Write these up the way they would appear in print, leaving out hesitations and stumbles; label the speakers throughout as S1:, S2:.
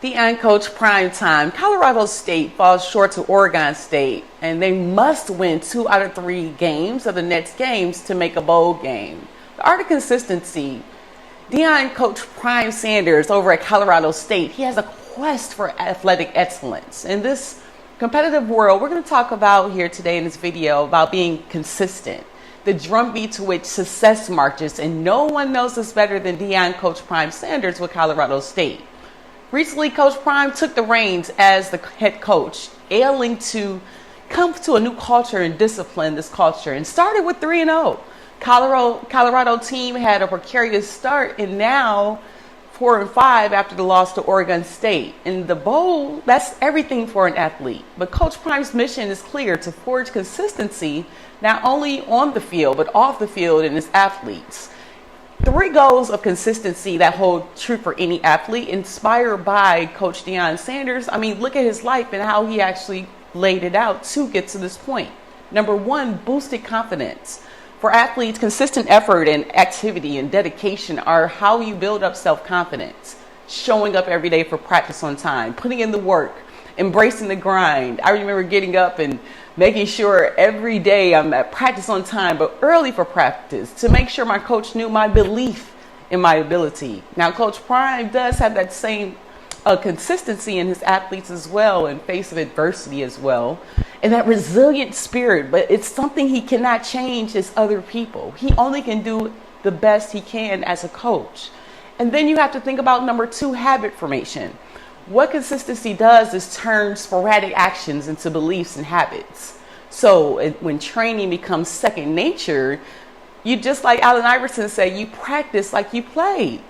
S1: Deion Coach Primetime. Colorado State falls short to Oregon State, and they must win 2 out of 3 games of the next games to make a bowl game. The art of consistency. Deion Coach Prime Sanders over at Colorado State, he has a quest for athletic excellence. In this competitive world, we're going to talk about here today in this video about being consistent, the drumbeat to which success marches, and no one knows this better than Deion Coach Prime Sanders with Colorado State. Recently, Coach Prime took the reins as the head coach, ailing to come to a new culture and discipline this culture, and started with 3-0. Colorado team had a precarious start, and now 4-5 after the loss to Oregon State. In the bowl, that's everything for an athlete. But Coach Prime's mission is clear: to forge consistency not only on the field but off the field in his athletes. 3 goals of consistency that hold true for any athlete, inspired by Coach Deion Sanders. I mean, look at his life and how he actually laid it out to get to this point. Number 1, boosted confidence. For athletes, consistent effort and activity and dedication are how you build up self-confidence. Showing up every day for practice on time, putting in the work, embracing the grind. I remember getting up and making sure every day I'm at practice on time, but early for practice, to make sure my coach knew my belief in my ability. Now, Coach Prime does have that same consistency in his athletes as well, in face of adversity as well, and that resilient spirit, but it's something he cannot change as other people. He only can do the best he can as a coach. And then you have to think about number 2, habit formation. What consistency does is turn sporadic actions into beliefs and habits. So when training becomes second nature, you, just like Allen Iverson said, you practice like you play.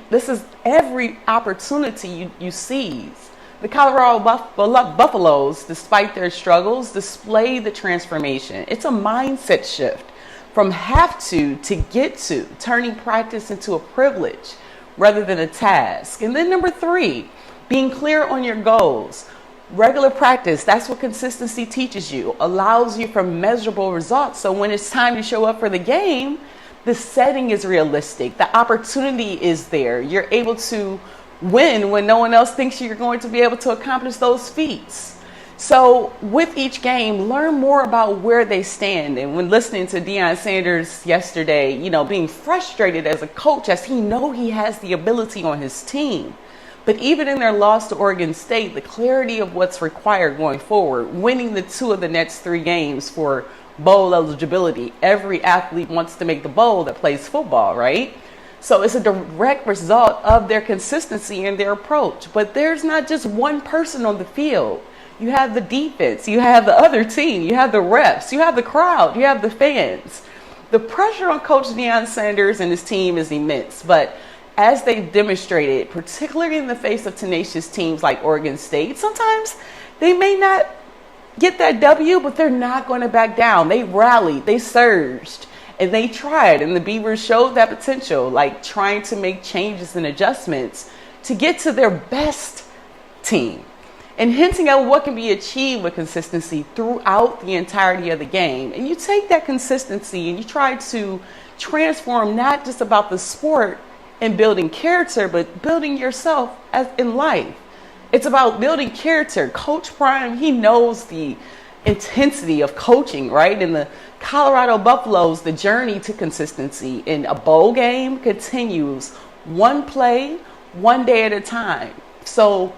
S1: This is every opportunity you seize. The Colorado Buffaloes, despite their struggles, display the transformation. It's a mindset shift from have to get to, turning practice into a privilege rather than a task. And then number 3, being clear on your goals. Regular practice, that's what consistency teaches you, allows you for measurable results. So when it's time to show up for the game, the setting is realistic. The opportunity is there. You're able to win when no one else thinks you're going to be able to accomplish those feats. So with each game, learn more about where they stand. And when listening to Deion Sanders yesterday, being frustrated as a coach, as he has the ability on his team. But even in their loss to Oregon State, the clarity of what's required going forward, winning the 2 of the next 3 games for bowl eligibility. Every athlete wants to make the bowl that plays football, right? So it's a direct result of their consistency in their approach. But there's not just one person on the field. You have the defense, you have the other team, you have the refs, you have the crowd, you have the fans. The pressure on Coach Deion Sanders and his team is immense, but as they've demonstrated, particularly in the face of tenacious teams like Oregon State, sometimes they may not get that W, but they're not going to back down. They rallied, they surged, and they tried. And the Beavers showed that potential, like trying to make changes and adjustments to get to their best team, and hinting at what can be achieved with consistency throughout the entirety of the game. And you take that consistency and you try to transform not just about the sport and building character, but building yourself as in life. It's about building character. Coach Prime, he knows the intensity of coaching, right? In the Colorado Buffaloes, the journey to consistency in a bowl game continues one play, one day at a time. So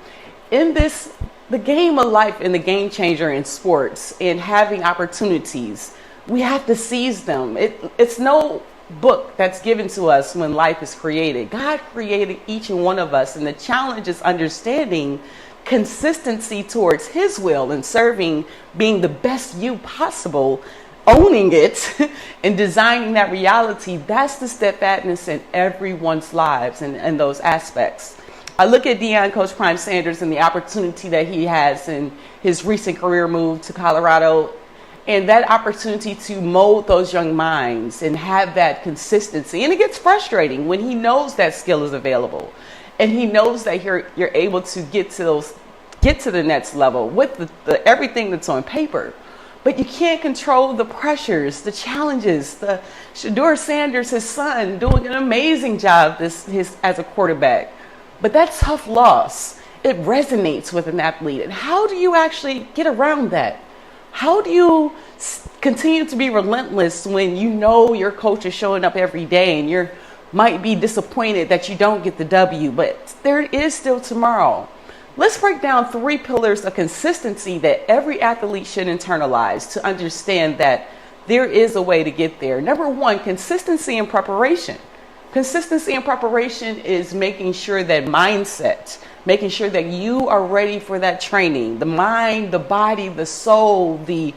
S1: in the game of life and the game changer in sports and having opportunities, we have to seize them. It's no book that's given to us when life is created. God created each and one of us, and the challenge is understanding consistency towards his will and serving, being the best you possible, owning it and designing that reality. That's the steadfastness in everyone's lives and those aspects. I look at Deion Coach Prime Sanders and the opportunity that he has in his recent career move to Colorado, and that opportunity to mold those young minds and have that consistency. And it gets frustrating when he knows that skill is available, and he knows that you're able to get to the next level with the everything that's on paper. But you can't control the pressures, the challenges. Shedeur Sanders, his son, doing an amazing job as a quarterback. But that tough loss it resonates with an athlete. And how do you actually get around that? How do you continue to be relentless when you know your coach is showing up every day and you might be disappointed that you don't get the W, but there is still tomorrow? Let's break down 3 pillars of consistency that every athlete should internalize to understand that there is a way to get there. Number 1, consistency and preparation. Consistency and preparation is making sure that mindset, making sure that you are ready for that training, the mind, the body, the soul, the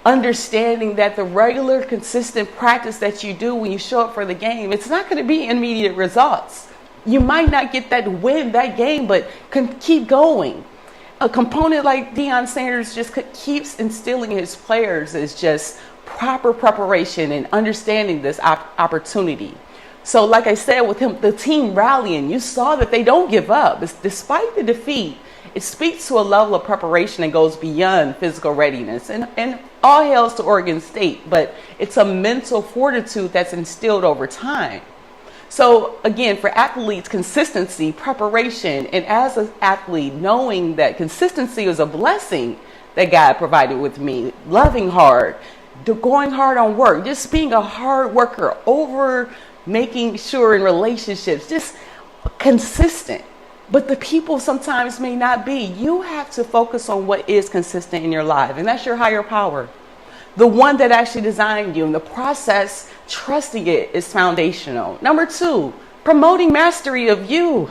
S1: understanding that the regular consistent practice that you do when you show up for the game, it's not going to be immediate results. You might not get that win, that game, but keep going. A component like Deion Sanders just keeps instilling in his players is just proper preparation and understanding this opportunity. So like I said, with him, the team rallying, you saw that they don't give up. Despite the defeat, it speaks to a level of preparation that goes beyond physical readiness. And all hails to Oregon State, but it's a mental fortitude that's instilled over time. So again, for athletes, consistency, preparation, and as an athlete, knowing that consistency is a blessing that God provided with me, loving hard, going hard on work, just being a hard worker, over making sure in relationships, just consistent. But the people sometimes may not be. You have to focus on what is consistent in your life, and that's your higher power. The one that actually designed you, and the process, trusting it, is foundational. Number 2, promoting mastery of you.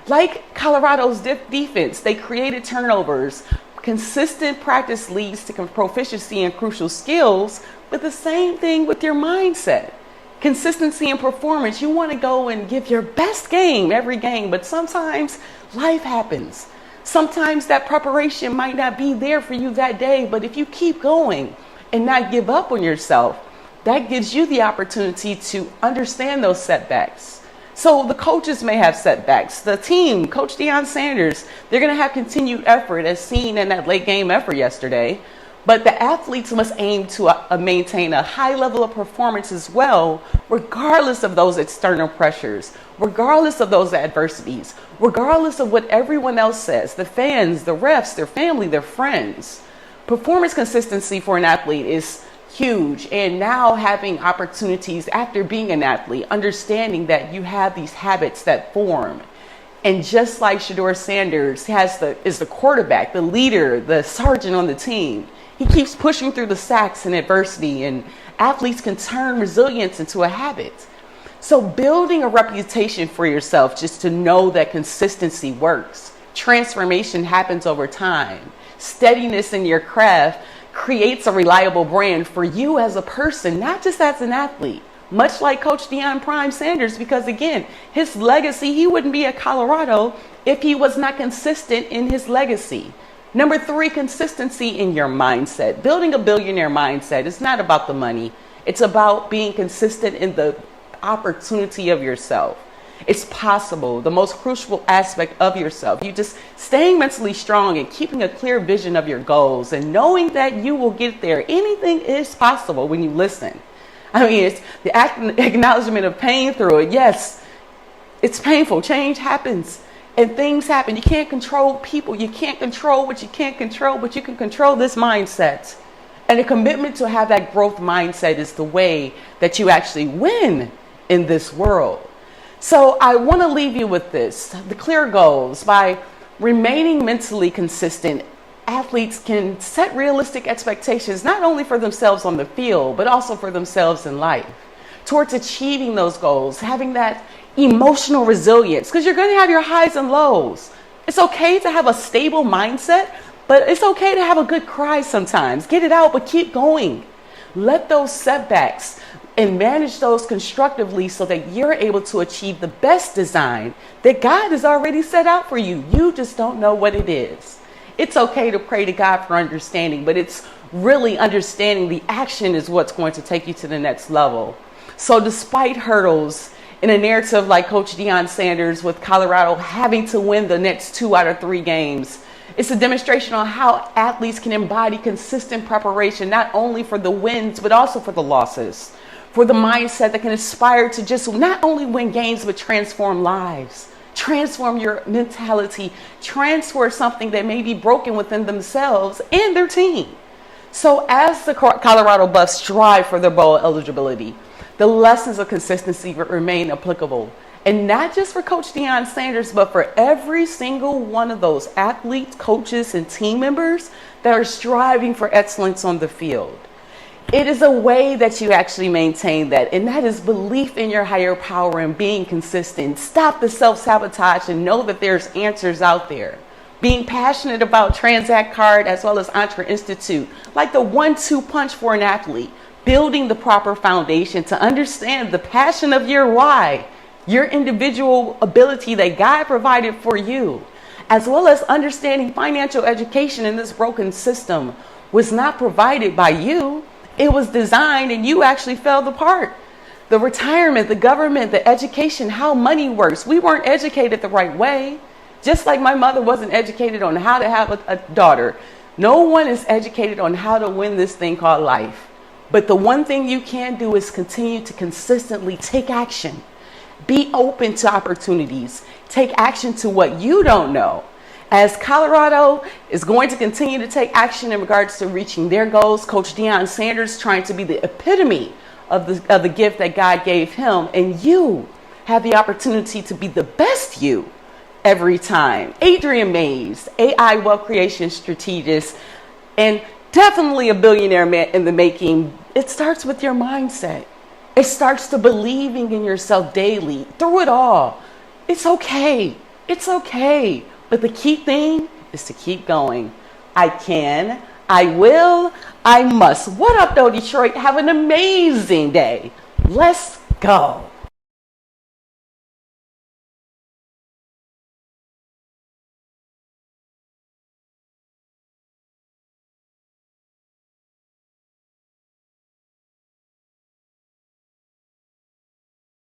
S1: Like Colorado's defense, they created turnovers. Consistent practice leads to proficiency in crucial skills, but the same thing with your mindset. Consistency and performance, you want to go and give your best game every game, but sometimes life happens. Sometimes that preparation might not be there for you that day, but if you keep going and not give up on yourself, that gives you the opportunity to understand those setbacks. So the coaches may have setbacks. The team, Coach Deion Sanders, they're going to have continued effort as seen in that late game effort yesterday. But the athletes must aim to maintain a high level of performance as well, regardless of those external pressures, regardless of those adversities, regardless of what everyone else says, the fans, the refs, their family, their friends. Performance consistency for an athlete is huge. And now having opportunities after being an athlete, understanding that you have these habits that form. And just like Shedeur Sanders is the quarterback, the leader, the sergeant on the team, he keeps pushing through the sacks and adversity, and athletes can turn resilience into a habit. So building a reputation for yourself just to know that consistency works. Transformation happens over time. Steadiness in your craft creates a reliable brand for you as a person, not just as an athlete. Much like Coach Deion Primetime Sanders, because again, his legacy, he wouldn't be at Colorado if he was not consistent in his legacy. Number 3, consistency in your mindset. Building a billionaire mindset is not about the money. It's about being consistent in the opportunity of yourself. It's possible, the most crucial aspect of yourself. You just staying mentally strong and keeping a clear vision of your goals and knowing that you will get there. Anything is possible when you listen. I mean, it's the acknowledgement of pain through it. Yes, it's painful. Change happens. And things happen. You can't control people. You can't control what you can't control, but you can control this mindset. And a commitment to have that growth mindset is the way that you actually win in this world. So I want to leave you with this. The clear goals. By remaining mentally consistent, athletes can set realistic expectations, not only for themselves on the field, but also for themselves in life, towards achieving those goals, having that emotional resilience, because you're going to have your highs and lows. It's okay to have a stable mindset, but it's okay to have a good cry sometimes. Get it out, but keep going. Let those setbacks and manage those constructively so that you're able to achieve the best design that God has already set out for you. You just don't know what it is. It's okay to pray to God for understanding, but it's really understanding the action is what's going to take you to the next level. So despite hurdles, in a narrative like Coach Deion Sanders with Colorado having to win the next 2 out of 3 games, it's a demonstration on how athletes can embody consistent preparation, not only for the wins, but also for the losses, for the mindset that can aspire to just not only win games, but transform lives, transform your mentality, transfer something that may be broken within themselves and their team. So as the Colorado Buffs strive for their bowl eligibility, the lessons of consistency remain applicable. And not just for Coach Deion Sanders, but for every single one of those athletes, coaches, and team members that are striving for excellence on the field. It is a way that you actually maintain that, and that is belief in your higher power and being consistent. Stop the self-sabotage and know that there's answers out there. Being passionate about Transact Card as well as Entre Institute, like the 1-2 punch for an athlete. Building the proper foundation to understand the passion of your why, your individual ability that God provided for you, as well as understanding financial education in this broken system was not provided by you. It was designed and you actually fell the part. The retirement, the government, the education, how money works. We weren't educated the right way. Just like my mother wasn't educated on how to have a daughter. No one is educated on how to win this thing called life. But the one thing you can do is continue to consistently take action. Be open to opportunities. Take action to what you don't know. As Colorado is going to continue to take action in regards to reaching their goals, Coach Deion Sanders trying to be the epitome of the gift that God gave him, and you have the opportunity to be the best you every time. Adrian Mays, AI wealth creation strategist, and definitely a billionaire man in the making. It starts with your mindset. It starts to believing in yourself daily through it all. It's okay. It's okay. But the key thing is to keep going. I can, I will, I must. What up, though, Detroit? Have an amazing day. Let's go.